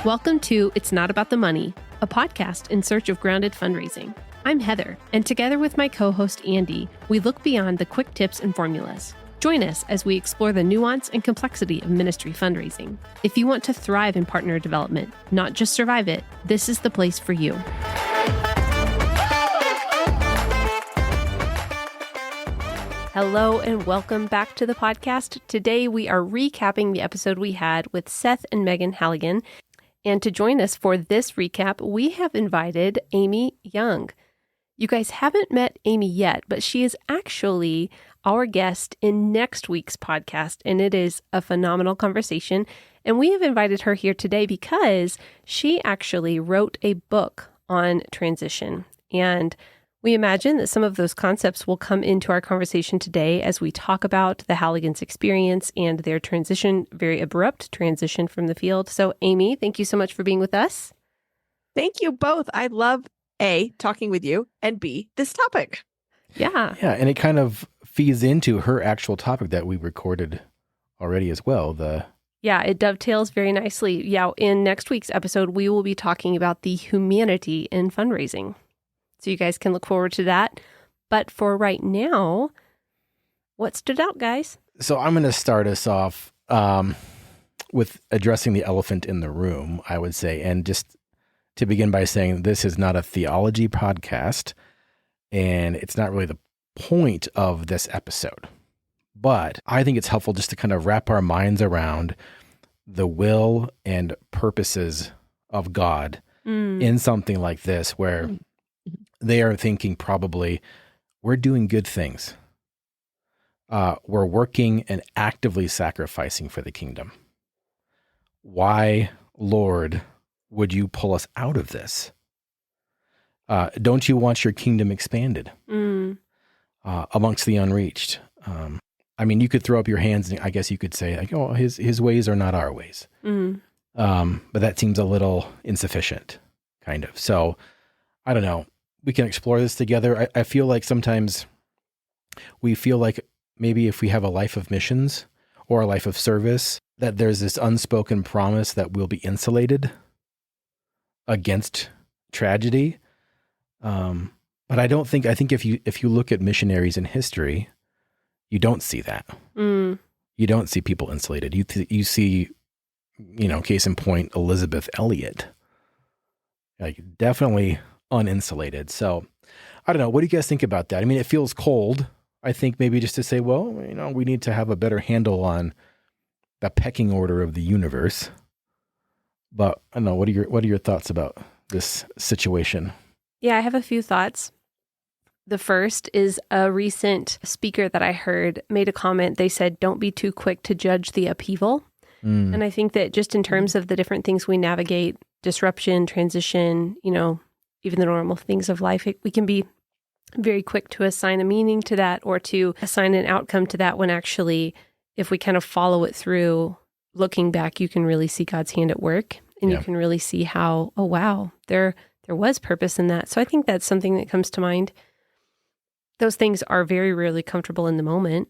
Welcome to It's Not About the Money, a podcast in search of grounded fundraising. I'm Heather, and together with my co-host Andy, we look beyond the quick tips and formulas. Join us as we explore the nuance and complexity of ministry fundraising. If you want to thrive in partner development, not just survive it, this is the place for you. Hello and welcome back to the podcast. Today we are recapping the episode we had with Seth and Megan Halligan. And to join us for this recap, we have invited Amy Young. You guys haven't met Amy yet, but she is actually our guest in next week's podcast, and it is a phenomenal conversation. And we have invited her here today because she actually wrote a book on transition. And we imagine that some of those concepts will come into our conversation today as we talk about the Halligan's experience and their transition, very abrupt transition from the field. So, Amy, thank you so much for being with us. Thank you both. I love A, talking with you, and B, this topic. Yeah. Yeah, and it kind of feeds into her actual topic that we recorded already as well. Yeah, it dovetails very nicely. Yeah, in next week's episode, we will be talking about the humanity in fundraising. So you guys can look forward to that. But for right now, what stood out, guys? So I'm going to start us off with addressing the elephant in the room, I would say. And just to begin by saying this is not a theology podcast, and it's not really the point of this episode. But I think it's helpful just to kind of wrap our minds around the will and purposes of God in something like this, where they are thinking probably, we're doing good things. We're working and actively sacrificing for the kingdom. Why, Lord, would you pull us out of this? Don't you want your kingdom expanded amongst the unreached? I mean, you could throw up your hands and I guess you could say, like, oh, his ways are not our ways. But that seems a little insufficient, kind of. So I don't know. We can explore this together. I feel like sometimes we feel like maybe if we have a life of missions or a life of service, that there's this unspoken promise that we'll be insulated against tragedy. But I think if you look at missionaries in history, you don't see that. You don't see people insulated. You see, case in point, Elizabeth Elliot, like definitely uninsulated. So I don't know. What do you guys think about that? I mean, it feels cold. I think maybe just to say, well, we need to have a better handle on the pecking order of the universe. But I don't know. What are your thoughts about this situation? Yeah, I have a few thoughts. The first is a recent speaker that I heard made a comment. They said, don't be too quick to judge the upheaval. And I think that just in terms of the different things we navigate, disruption, transition, even the normal things of life, we can be very quick to assign a meaning to that or to assign an outcome to that when actually, if we kind of follow it through, looking back, you can really see God's hand at work and you can really see how, oh, wow, there was purpose in that. So I think that's something that comes to mind. Those things are very rarely comfortable in the moment.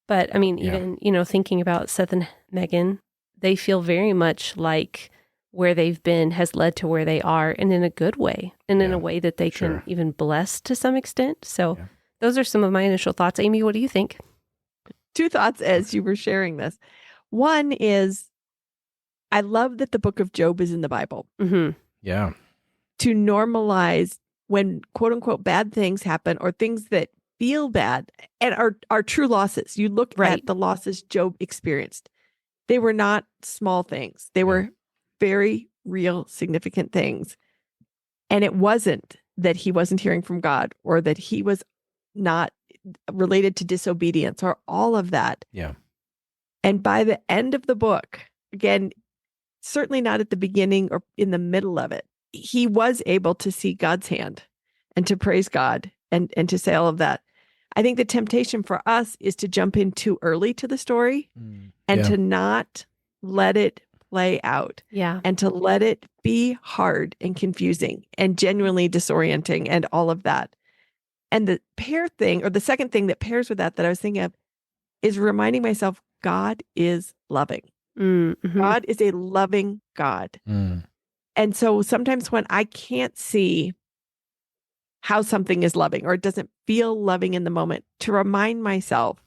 But I mean, even, thinking about Seth and Megan, they feel very much like where they've been has led to where they are, and in a good way, and in a way that they can even bless to some extent. So those are some of my initial thoughts. Amy, what do you think? Two thoughts as you were sharing this. One is, I love that the book of Job is in the Bible. Yeah. To normalize when quote unquote bad things happen or things that feel bad and are true losses. You look at the losses Job experienced. They were not small things. They were very real, significant things. And it wasn't that he wasn't hearing from God or that he was not related to disobedience or all of that. Yeah. And by the end of the book, again, certainly not at the beginning or in the middle of it, he was able to see God's hand and to praise God and to say all of that. I think the temptation for us is to jump in too early to the story and to not let it play out. And to let it be hard and confusing and genuinely disorienting and all of that. And the pair thing, or the second thing that pairs with that I was thinking of, is reminding myself God is loving. Mm-hmm. God is a loving God. And so sometimes when I can't see how something is loving or it doesn't feel loving in the moment, to remind myself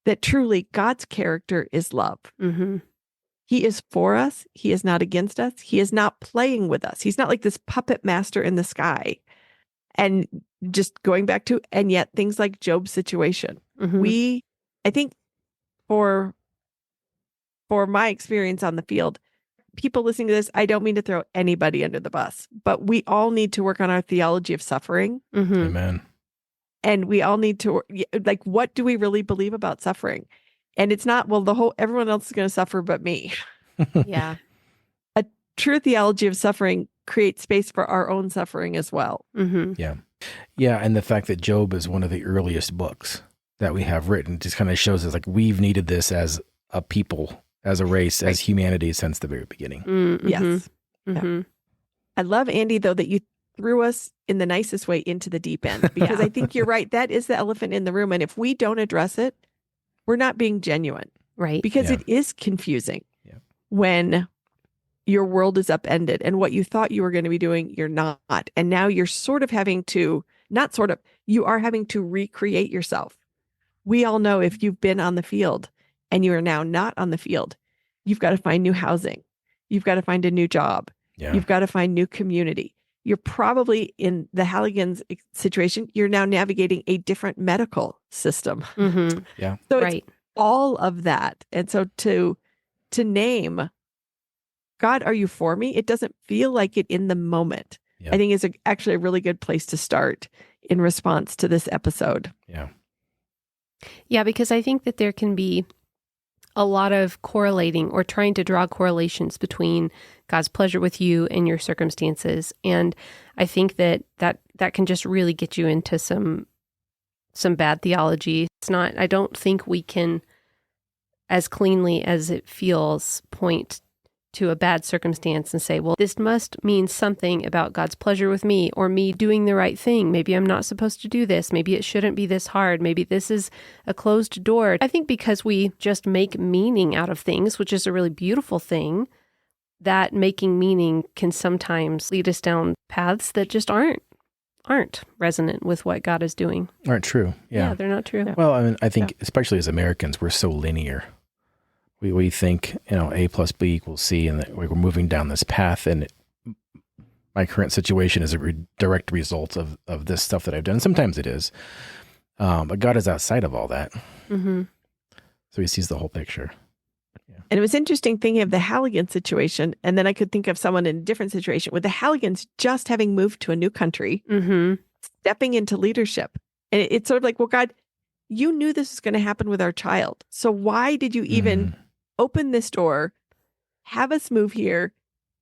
that truly God's character is love. Mm-hmm. He is for us. He is not against us. He is not playing with us. He's not like this puppet master in the sky. And just going back to, and yet things like Job's situation, Mm-hmm. I think for my experience on the field, people listening to this, I don't mean to throw anybody under the bus, but we all need to work on our theology of suffering. Mm-hmm. Amen. And we all need to, like, what do we really believe about suffering? And it's not, well, everyone else is going to suffer but me. Yeah. A true theology of suffering creates space for our own suffering as well. Mm-hmm. Yeah. Yeah. And the fact that Job is one of the earliest books that we have written just kind of shows us like we've needed this as a people, as a race, as humanity since the very beginning. Mm-hmm. Yes. Mm-hmm. Yeah. I love, Andy, though, that you threw us in the nicest way into the deep end, because I think you're right. That is the elephant in the room. And if we don't address it, we're not being genuine. Right. Because it is confusing when your world is upended and what you thought you were going to be doing, you're not. And now you're sort of having to, not sort of, you are having to recreate yourself. We all know if you've been on the field and you are now not on the field, you've got to find new housing. You've got to find a new job. Yeah. You've got to find new community. You're probably in the Halligan's situation. You're now navigating a different medical system. Mm-hmm. Yeah. So Right. it's all of that. And so to name, God, are you for me? It doesn't feel like it in the moment. Yeah. I think is actually a really good place to start in response to this episode. Yeah. Yeah, because I think that there can be a lot of correlating or trying to draw correlations between God's pleasure with you and your circumstances. And I think that can just really get you into some bad theology. It's not, I don't think we can, as cleanly as it feels, point to a bad circumstance and say, well, this must mean something about God's pleasure with me or me doing the right thing. Maybe I'm not supposed to do this. Maybe it shouldn't be this hard. Maybe this is a closed door. I think because we just make meaning out of things, which is a really beautiful thing, that making meaning can sometimes lead us down paths that just aren't resonant with what God is doing. Aren't true. Yeah. They're not true. Well, I mean, I think especially as Americans, we're so linear. We think, A plus B equals C, and that we're moving down this path. And my current situation is a direct result of this stuff that I've done. Sometimes it is. But God is outside of all that. Mm-hmm. So he sees the whole picture. Yeah. And it was interesting thinking of the Halligan situation. And then I could think of someone in a different situation with the Halligans just having moved to a new country, Mm-hmm. stepping into leadership. And it's sort of like, well, God, you knew this was going to happen with our child. So why did you even open this door, have us move here,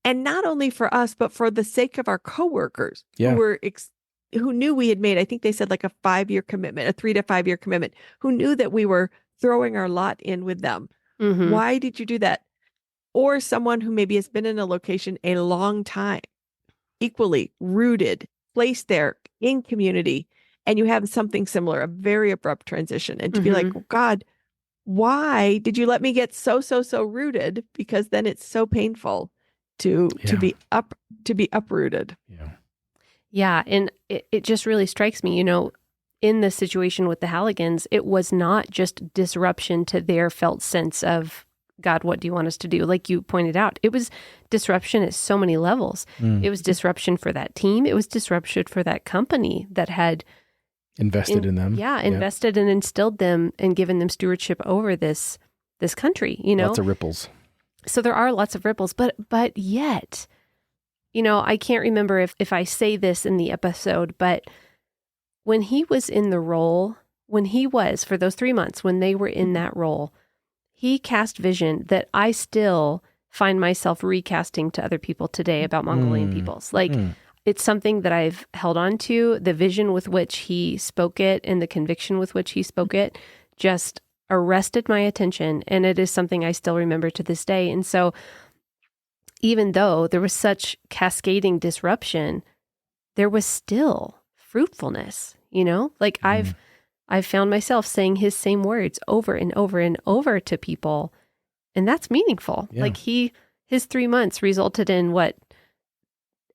and not only for us, but for the sake of our coworkers who were who knew we had made, I think they said like a 5-year commitment, a 3 to 5 year commitment, who knew that we were throwing our lot in with them. Mm-hmm. Why did you do that? Or someone who maybe has been in a location a long time, equally rooted, placed there in community, and you have something similar, a very abrupt transition, and to be like, well, God, why did you let me get so rooted? Because then it's so painful to be uprooted. Yeah. Yeah. And it just really strikes me, in the situation with the Halligans, it was not just disruption to their felt sense of, God, what do you want us to do? Like you pointed out, it was disruption at so many levels. It was disruption for that team. It was disruption for that company that had invested in them. Yeah, invested and instilled them and given them stewardship over this country, Lots of ripples. So there are lots of ripples, but yet, I can't remember if I say this in the episode, but when he was in the role, for those 3 months, when they were in that role, he cast vision that I still find myself recasting to other people today about Mongolian peoples. It's something that I've held on to. The vision with which he spoke it and the conviction with which he spoke it just arrested my attention. And it is something I still remember to this day. And so even though there was such cascading disruption, there was still fruitfulness, I've found myself saying his same words over and over and over to people And that's meaningful. Yeah. Like his 3 months resulted in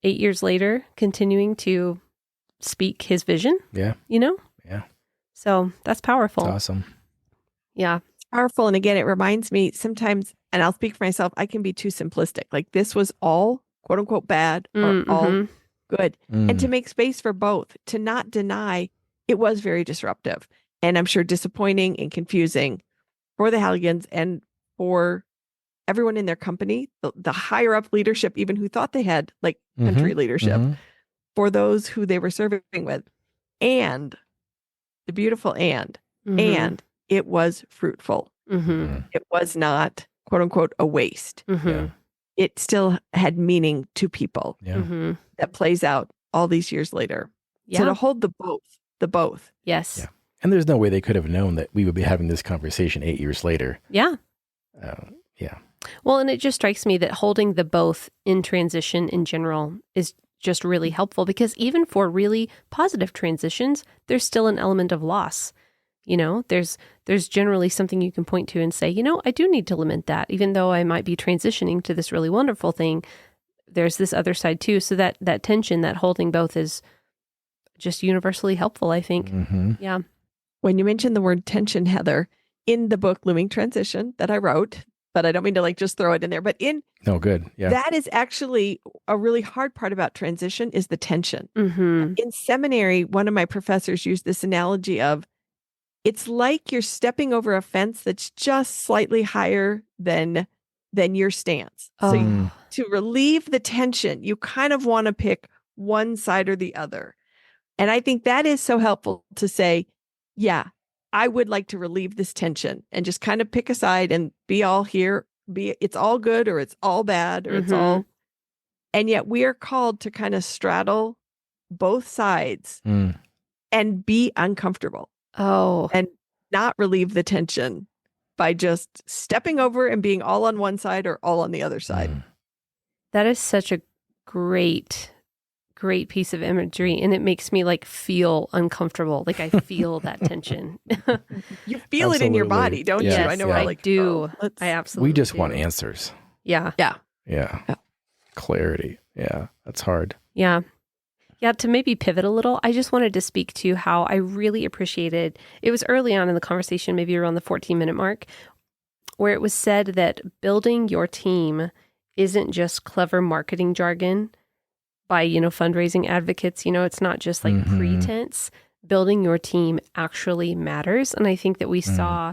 8 years later, continuing to speak his vision, Yeah. Yeah. So that's powerful. It's awesome. Yeah. Powerful. And again, it reminds me sometimes, and I'll speak for myself, I can be too simplistic. Like this was all quote unquote bad or all good. And to make space for both, to not deny it was very disruptive and I'm sure disappointing and confusing for the Halligans and for everyone in their company, the higher up leadership, even who thought they had like country leadership, for those who they were serving with. And the beautiful and it was fruitful. It was not quote unquote a waste. Yeah. It still had meaning to people that plays out all these years later. Yeah. So to hold the both. Yes. Yeah. And there's no way they could have known that we would be having this conversation 8 years later. Yeah. Yeah. Well, and it just strikes me that holding the both in transition in general is just really helpful because even for really positive transitions, there's still an element of loss. There's generally something you can point to and say, I do need to lament that, even though I might be transitioning to this really wonderful thing. There's this other side too. So that tension, that holding both is just universally helpful, I think. Yeah. When you mentioned the word tension, Heather, in the book Looming Transition that I wrote, but I don't mean to just throw it in there, but No, good. Yeah. that is actually a really hard part about transition is the tension. In seminary, one of my professors used this analogy of it's like you're stepping over a fence that's just slightly higher than your stance. So to relieve the tension, you kind of want to pick one side or the other. And I think that is so helpful to say, yeah, I would like to relieve this tension and just kind of pick a side and be all here, it's all good or it's all bad or it's all. And yet we are called to kind of straddle both sides and be uncomfortable. And not relieve the tension by just stepping over and being all on one side or all on the other side. That is such a great piece of imagery. And it makes me feel uncomfortable. Like I feel that tension. You feel it in your body, don't you? Yes, I know. I do. I absolutely We just do. want answers. Yeah. Yeah. Clarity. Yeah. That's hard. Yeah. Yeah, to maybe pivot a little, I just wanted to speak to how I really appreciated, it was early on in the conversation, maybe around the 14-minute mark, where it was said that building your team isn't just clever marketing jargon by, fundraising advocates. It's not just pretense. Building your team actually matters. And I think that we saw,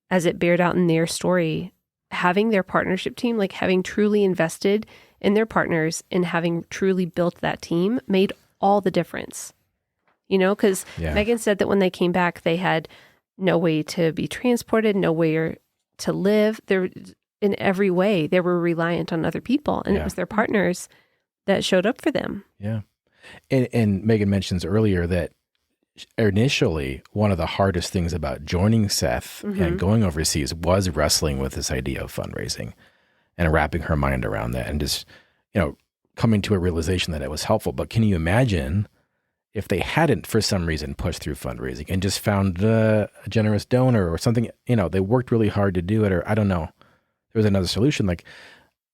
as it bared out in their story, having their partnership team, having truly invested in their partners and having truly built that team made all the difference. Because Megan said that when they came back, they had no way to be transported, nowhere to live. In every way, they were reliant on other people, and it was their partners that showed up for them. Yeah. And Megan mentions earlier that initially one of the hardest things about joining Seth and going overseas was wrestling with this idea of fundraising and wrapping her mind around that and just, coming to a realization that it was helpful. But can you imagine if they hadn't, for some reason, pushed through fundraising and just found a generous donor or something, they worked really hard to do it, or I don't know, there was another solution.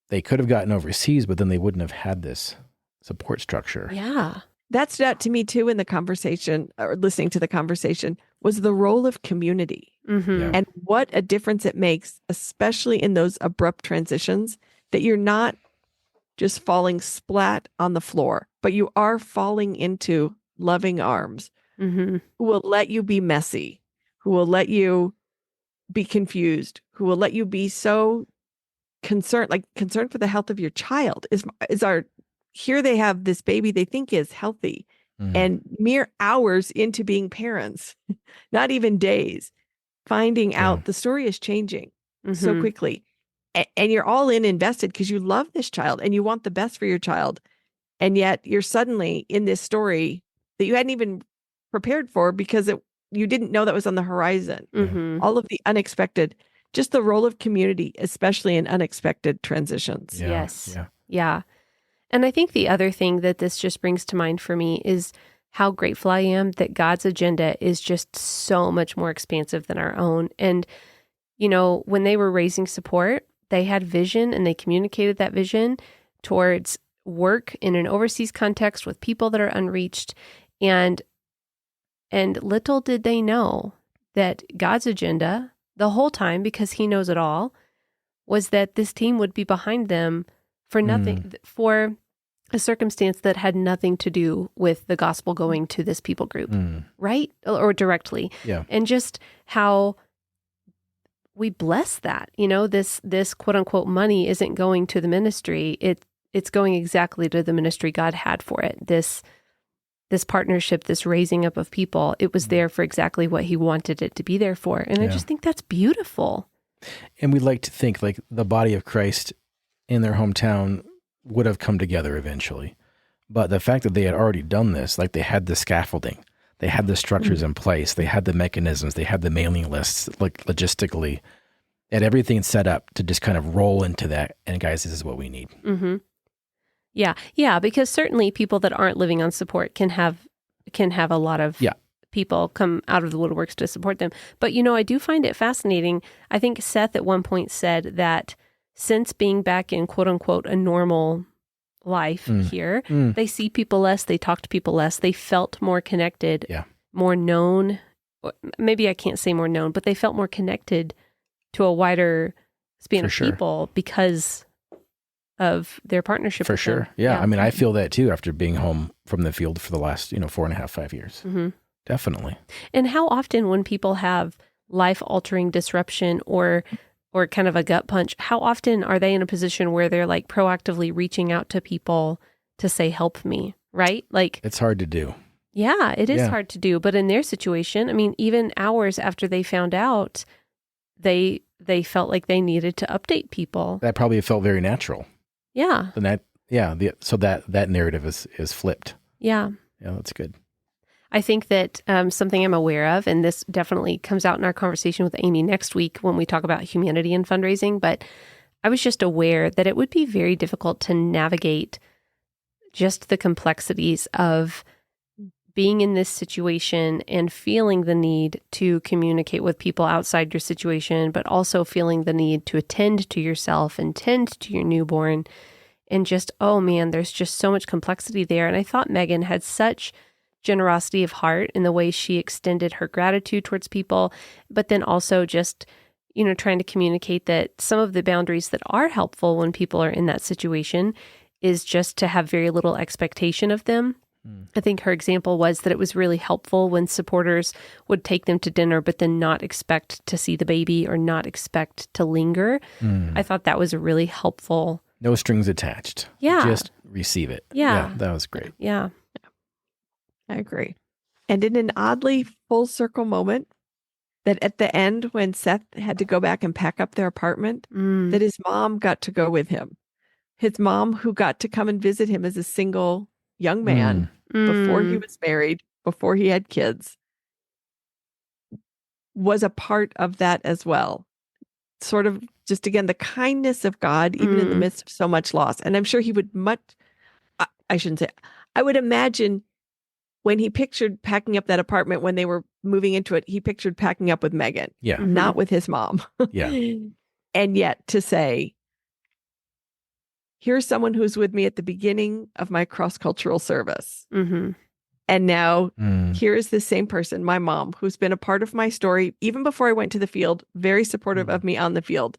They could have gotten overseas, but then they wouldn't have had this support structure. Yeah. That stood out to me too in the conversation or listening to the conversation was the role of community and what a difference it makes, especially in those abrupt transitions, that you're not just falling splat on the floor, but you are falling into loving arms who will let you be messy, who will let you be confused, who will let you be so concerned for the health of your child here they have this baby they think is healthy and mere hours into being parents, not even days, finding out the story is changing so quickly. And you're all invested because you love this child and you want the best for your child. And yet you're suddenly in this story that you hadn't even prepared for because you didn't know that was on the horizon. All of the unexpected, just the role of community, especially in unexpected transitions. Yeah. Yes. Yeah. And I think the other thing that this just brings to mind for me is how grateful I am that God's agenda is just so much more expansive than our own. And, when they were raising support, they had vision and they communicated that vision towards work in an overseas context with people that are unreached. And little did they know that God's agenda the whole time, because he knows it all, was that this team would be behind them for nothing, for a circumstance that had nothing to do with the gospel going to this people group, right? Or directly. Yeah. And just how we bless that, this quote unquote money isn't going to the ministry. It's going exactly to the ministry God had for it. This partnership, this raising up of people, it was there for exactly what he wanted it to be there for. And I just think that's beautiful. And we like to think like the body of Christ in their hometown would have come together eventually. But the fact that they had already done this, like they had the scaffolding, they had the structures in place, they had the mechanisms, they had the mailing lists, like logistically, and everything set up to just kind of roll into that. And guys, this is what we need. Mm-hmm. Yeah, because certainly people that aren't living on support can have a lot of people come out of the woodworks to support them. But I do find it fascinating. I think Seth at one point said that since being back in quote unquote a normal life here, they see people less, they talk to people less, they felt more connected, more known. Maybe I can't say more known, but they felt more connected to a wider span of people because of their partnership. For sure. Yeah. I mean, I feel that too after being home from the field for the last, 4.5, 5 years. Mm-hmm. Definitely. And how often when people have life-altering disruption or kind of a gut punch, how often are they in a position where they're like proactively reaching out to people to say, help me, right? Like it's hard to do. Yeah, it is hard to do. But in their situation, I mean, even hours after they found out, they felt like they needed to update people. That probably felt very natural. Yeah. And so that narrative is flipped. Yeah. Yeah, that's good. I think that something I'm aware of, and this definitely comes out in our conversation with Amy next week when we talk about humanity and fundraising, but I was just aware that it would be very difficult to navigate just the complexities of being in this situation and feeling the need to communicate with people outside your situation, but also feeling the need to attend to yourself and tend to your newborn. And just, oh man, there's just so much complexity there. And I thought Megan had such generosity of heart in the way she extended her gratitude towards people, but then also just, trying to communicate that some of the boundaries that are helpful when people are in that situation is just to have very little expectation of them. I think her example was that it was really helpful when supporters would take them to dinner, but then not expect to see the baby or not expect to linger. I thought that was a really helpful. No strings attached. Yeah. Just receive it. Yeah. That was great. Yeah. I agree. And in an oddly full circle moment, that at the end when Seth had to go back and pack up their apartment, that his mom got to go with him. His mom, who got to come and visit him as a single young man before he was married, before he had kids, was a part of that as well. Sort of just, again, the kindness of God, even in the midst of so much loss. And I'm sure he would I shouldn't say, I would imagine when he pictured packing up that apartment, when they were moving into it, he pictured packing up with Megan, not with his mom. And yet to say, here's someone who's with me at the beginning of my cross-cultural service. And now here's the same person, my mom, who's been a part of my story, even before I went to the field, very supportive of me on the field,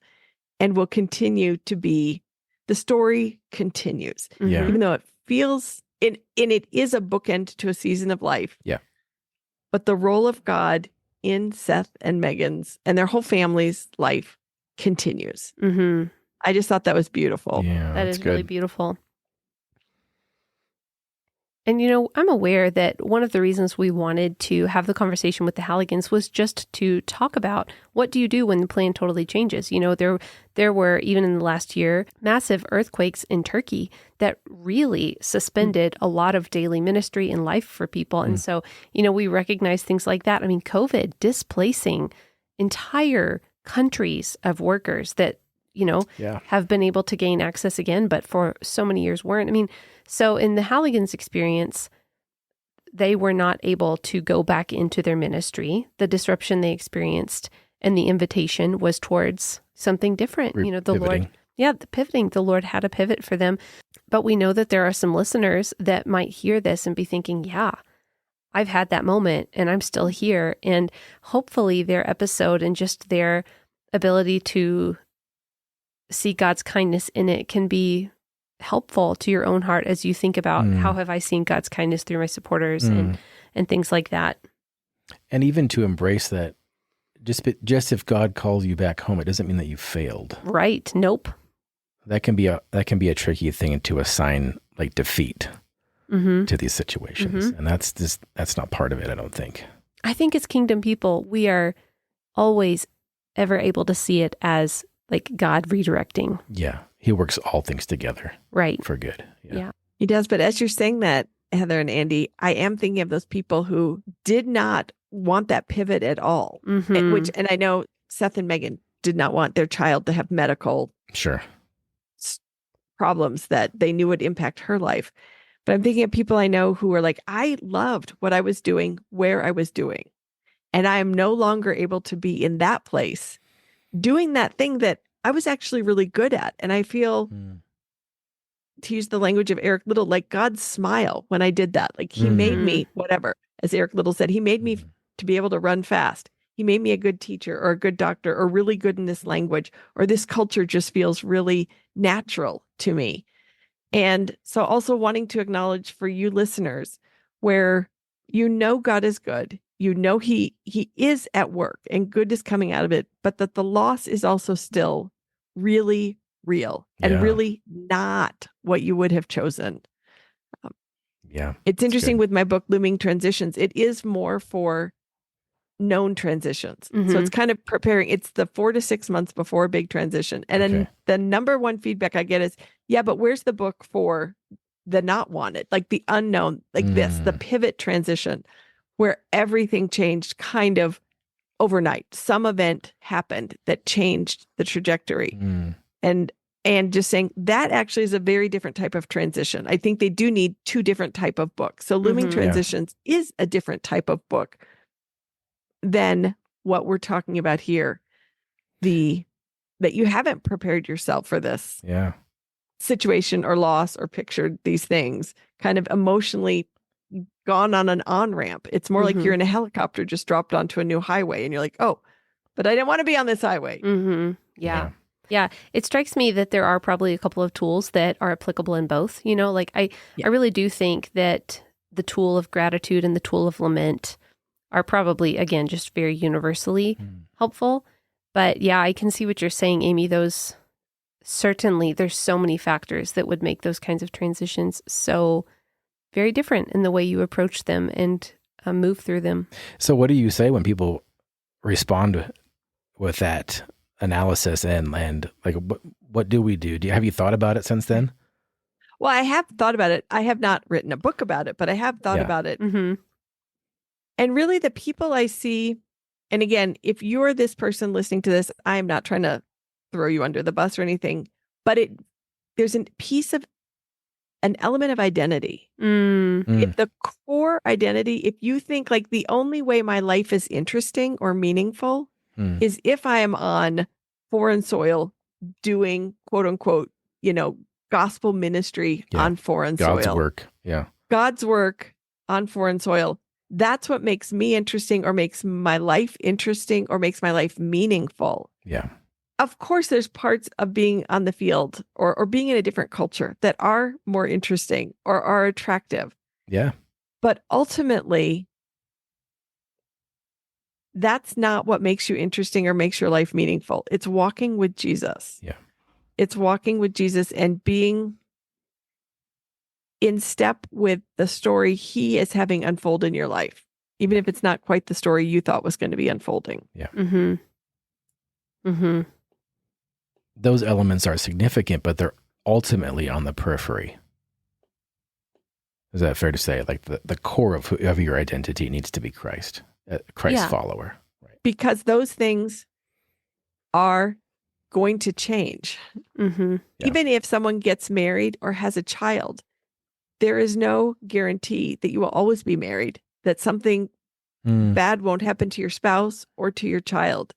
and will continue to be. The story continues. Even though it feels, and it is a bookend to a season of life. But the role of God in Seth and Megan's and their whole family's life continues. I just thought that was beautiful. Yeah, that is good. Really beautiful. And, I'm aware that one of the reasons we wanted to have the conversation with the Halligans was just to talk about what do you do when the plan totally changes. There were, even in the last year, massive earthquakes in Turkey that really suspended a lot of daily ministry and life for people. And so, we recognize things like that. I mean, COVID displacing entire countries of workers that, have been able to gain access again, but for so many years weren't. I mean, so in the Halligan's experience, they were not able to go back into their ministry, the disruption they experienced. And the invitation was towards something different. You know, the Lord, the pivoting, the Lord had a pivot for them. But we know that there are some listeners that might hear this and be thinking, yeah, I've had that moment and I'm still here. And hopefully their episode and just their ability to see God's kindness in it can be helpful to your own heart as you think about how have I seen God's kindness through my supporters and things like that. And even to embrace that, just if God calls you back home, it doesn't mean that you failed. Right. Nope. That can be a tricky thing to assign like defeat to these situations. And that's not part of it, I don't think. I think as kingdom people, we are always ever able to see it as like God redirecting. Yeah. He works all things together. Right. For good. Yeah. He does. But as you're saying that, Heather and Andy, I am thinking of those people who did not want that pivot at all. And I know Seth and Megan did not want their child to have medical problems that they knew would impact her life. But I'm thinking of people I know who are like, I loved what I was doing, where I was doing. And I am no longer able to be in that place doing that thing that I was actually really good at. And I feel, to use the language of Eric Little, like God's smile when I did that. Like he made me whatever, as Eric Little said, he made me to be able to run fast. He made me a good teacher or a good doctor or really good in this language, or this culture just feels really natural to me. And so also wanting to acknowledge for you listeners where you know God is good, you know he is at work and good is coming out of it, but that the loss is also still really real and really not what you would have chosen. It's interesting with my book, Looming Transitions. It is more for known transitions. So it's kind of preparing. It's the 4 to 6 months before a big transition. And then the number one feedback I get is, yeah, but where's the book for the not wanted, like the unknown, like the pivot transition where everything changed kind of overnight. Some event happened that changed the trajectory. And just saying that actually is a very different type of transition. I think they do need 2 different type of books. So Looming Transitions is a different type of book than what we're talking about here. That you haven't prepared yourself for this situation or loss or pictured these things, kind of emotionally gone on an on-ramp. It's more like you're in a helicopter just dropped onto a new highway and you're like, oh, but I didn't want to be on this highway. Yeah. It strikes me that there are probably a couple of tools that are applicable in both. You know, like I really do think that the tool of gratitude and the tool of lament are probably, again, just very universally helpful. But yeah, I can see what you're saying, Amy. Those certainly, there's so many factors that would make those kinds of transitions so very different in the way you approach them and move through them. So what do you say when people respond with that analysis and like, what do we do? Have you thought about it since then? Well, I have thought about it. I have not written a book about it, but I have thought about it. And really the people I see, and again, if you're this person listening to this, I am not trying to throw you under the bus or anything, but there's a piece of an element of identity. If the core identity, if you think like the only way my life is interesting or meaningful is if I am on foreign soil doing quote unquote, gospel ministry on foreign soil. God's work. Yeah. God's work on foreign soil. That's what makes me interesting or makes my life interesting or makes my life meaningful. Yeah. Of course, there's parts of being on the field or being in a different culture that are more interesting or are attractive. Yeah. But ultimately, that's not what makes you interesting or makes your life meaningful. It's walking with Jesus. Yeah. It's walking with Jesus and being in step with the story he is having unfold in your life, even if it's not quite the story you thought was going to be unfolding. Yeah. Those elements are significant, but they're ultimately on the periphery. Is that fair to say? Like the core of your identity needs to be Christ, Christ follower. Right? Because those things are going to change. Even if someone gets married or has a child, there is no guarantee that you will always be married, that something bad won't happen to your spouse or to your child.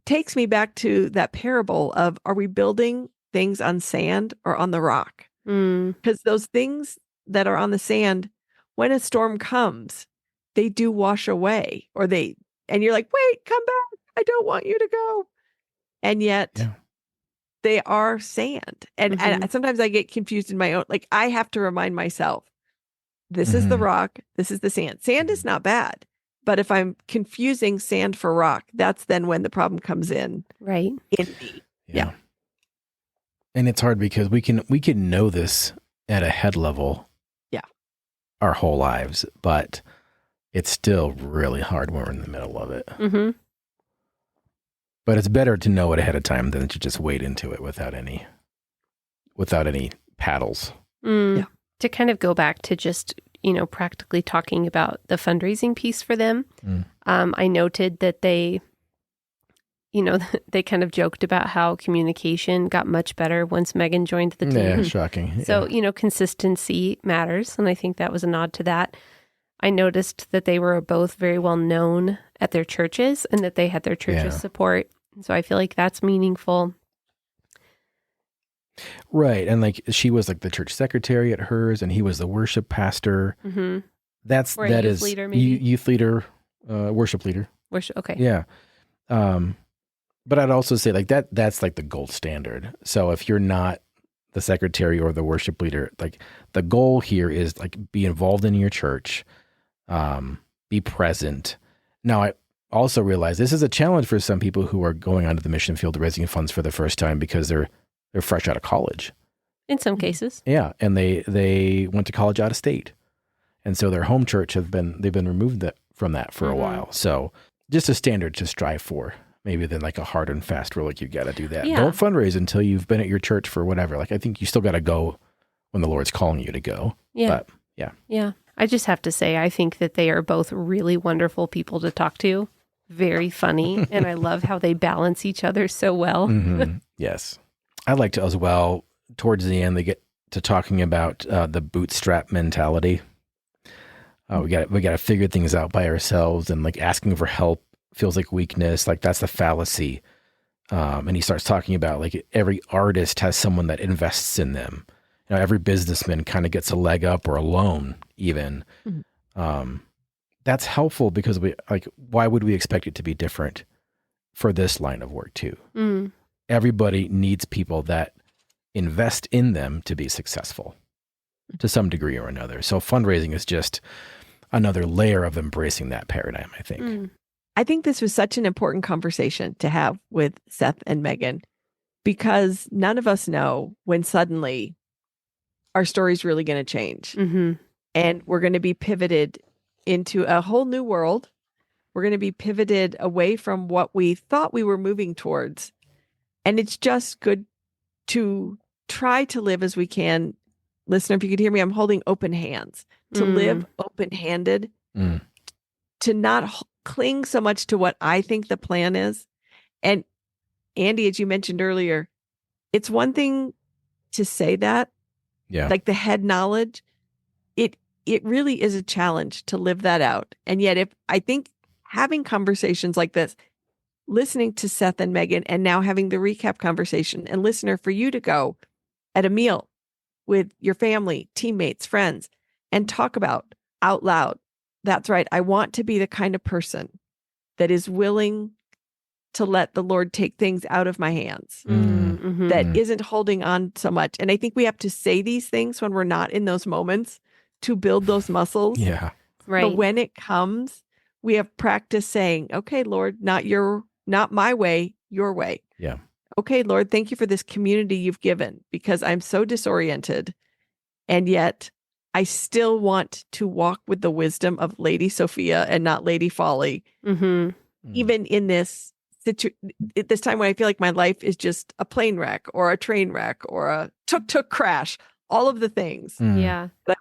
takes me back to that parable of, are we building things on sand or on the rock? Because those things that are on the sand, when a storm comes, they do wash away, and you're like, wait, come back. I don't want you to go. And yet they are sand. And sometimes I get confused in my own, like I have to remind myself, this is the rock, this is the sand. Sand is not bad. But if I'm confusing sand for rock, that's then when the problem comes in. Right. In me. Yeah. And it's hard because we can know this at a head level. Yeah. Our whole lives, but it's still really hard when we're in the middle of it. Mm-hmm. But it's better to know it ahead of time than to just wade into it without any paddles. Yeah. To kind of go back to just, practically talking about the fundraising piece for them. I noted that they kind of joked about how communication got much better once Megan joined the team. Yeah, shocking. So, consistency matters. And I think that was a nod to that. I noticed that they were both very well known at their churches and that they had their church's support. So I feel like that's meaningful. Right. And like she was like the church secretary at hers and he was the worship pastor. Mm-hmm. That is leader, maybe? Youth leader, worship leader. Okay. Yeah. But I'd also say like that's like the gold standard. So if you're not the secretary or the worship leader, like the goal here is like be involved in your church, be present. Now I also realize this is a challenge for some people who are going onto the mission field raising funds for the first time because they're fresh out of college. In some cases. Yeah. And they went to college out of state. And so their home church they've been removed from that for a while. So just a standard to strive for. Maybe then like a hard and fast rule, like you got to do that. Yeah. Don't fundraise until you've been at your church for whatever. Like I think you still got to go when the Lord's calling you to go. Yeah. But yeah. Yeah. I just have to say, I think that they are both really wonderful people to talk to. Very funny. And I love how they balance each other so well. Mm-hmm. Yes. I like to as well, towards the end, they get to talking about the bootstrap mentality. We got to figure things out by ourselves, and like asking for help feels like weakness. Like that's the fallacy. And he starts talking about like every artist has someone that invests in them. Every businessman kind of gets a leg up or a loan even. Mm-hmm. That's helpful because why would we expect it to be different for this line of work too? Mm. Everybody needs people that invest in them to be successful to some degree or another. So fundraising is just another layer of embracing that paradigm, I think. Mm. I think this was such an important conversation to have with Seth and Megan because none of us know when suddenly our story's really going to change. Mm-hmm. And we're going to be pivoted into a whole new world. We're going to be pivoted away from what we thought we were moving towards. And it's just good to try to live as we can. Listener, if you could hear me, I'm holding open hands. To live open-handed, to not cling so much to what I think the plan is. And Andy, as you mentioned earlier, it's one thing to say that, like the head knowledge. It really is a challenge to live that out. And yet, if I think having conversations like this, listening to Seth and Megan, and now having the recap conversation, and listener, for you to go at a meal with your family, teammates, friends, and talk about out loud, that's right, I want to be the kind of person that is willing to let the Lord take things out of my hands, that isn't holding on so much. And I think we have to say these things when we're not in those moments to build those muscles. Yeah. Right. But when it comes, we have practice saying, okay, Lord, not my way, your way. Yeah. Okay, Lord, thank you for this community you've given because I'm so disoriented. And yet I still want to walk with the wisdom of Lady Sophia and not Lady Folly. Mm-hmm. Even in this at this time when I feel like my life is just a plane wreck or a train wreck or a tuk-tuk crash, all of the things. Yeah. But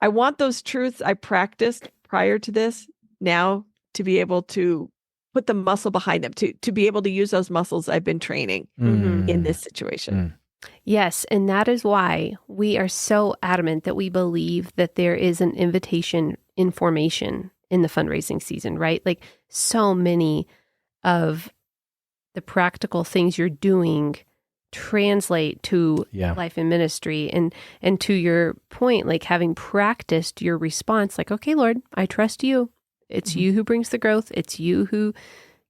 I want those truths I practiced prior to this now to be able to put the muscle behind them, to be able to use those muscles I've been training in this situation. Yes. And that is why we are so adamant that we believe that there is an invitation in formation in the fundraising season, right? Like so many of the practical things you're doing translate to life and ministry. And to your point, like having practiced your response, like, okay, Lord, I trust you. It's you who brings the growth. It's you who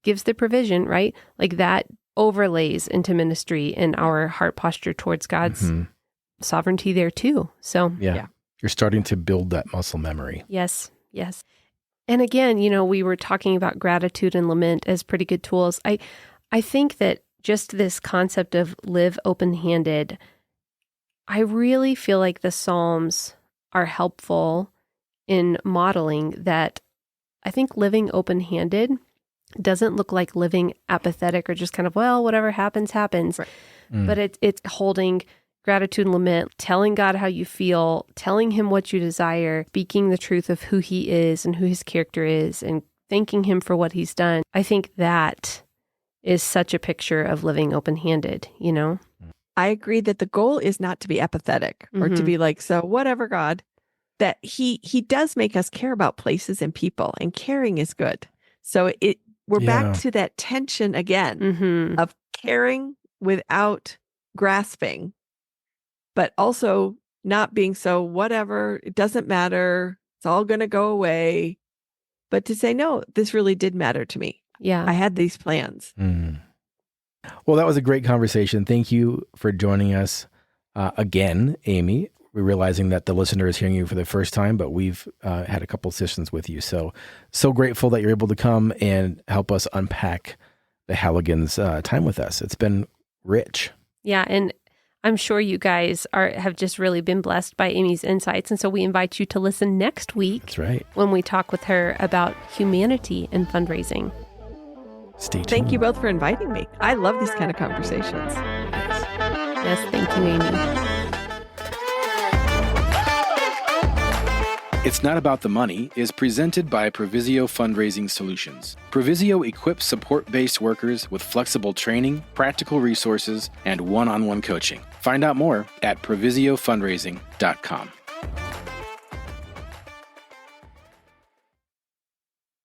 gives the provision, right? Like that overlays into ministry and our heart posture towards God's sovereignty there too. So you're starting to build that muscle memory. Yes. And again, we were talking about gratitude and lament as pretty good tools. I think that just this concept of live open-handed, I really feel like the Psalms are helpful in modeling that. I think living open-handed doesn't look like living apathetic or just kind of, well, whatever happens, happens. Right. But it's holding gratitude and lament, telling God how you feel, telling him what you desire, speaking the truth of who he is and who his character is, and thanking him for what he's done. I think that is such a picture of living open-handed, I agree that the goal is not to be apathetic or to be like, so whatever, God, that he does make us care about places and people, and caring is good. So we're back to that tension again of caring without grasping, but also not being so whatever, it doesn't matter, it's all going to go away. But to say, no, this really did matter to me. Yeah. I had these plans. Well, that was a great conversation. Thank you for joining us again, Amy. We're realizing that the listener is hearing you for the first time, but we've had a couple sessions with you. So grateful that you're able to come and help us unpack the Halligan's time with us. It's been rich. Yeah, and I'm sure you guys have just really been blessed by Amy's insights. And so we invite you to listen next week. That's right. When we talk with her about humanity and fundraising. Stay tuned. Thank you both for inviting me. I love these kind of conversations. Yes, thank you, Amy. It's Not About the Money is presented by Provisio Fundraising Solutions. Provisio equips support-based workers with flexible training, practical resources, and one-on-one coaching. Find out more at provisiofundraising.com.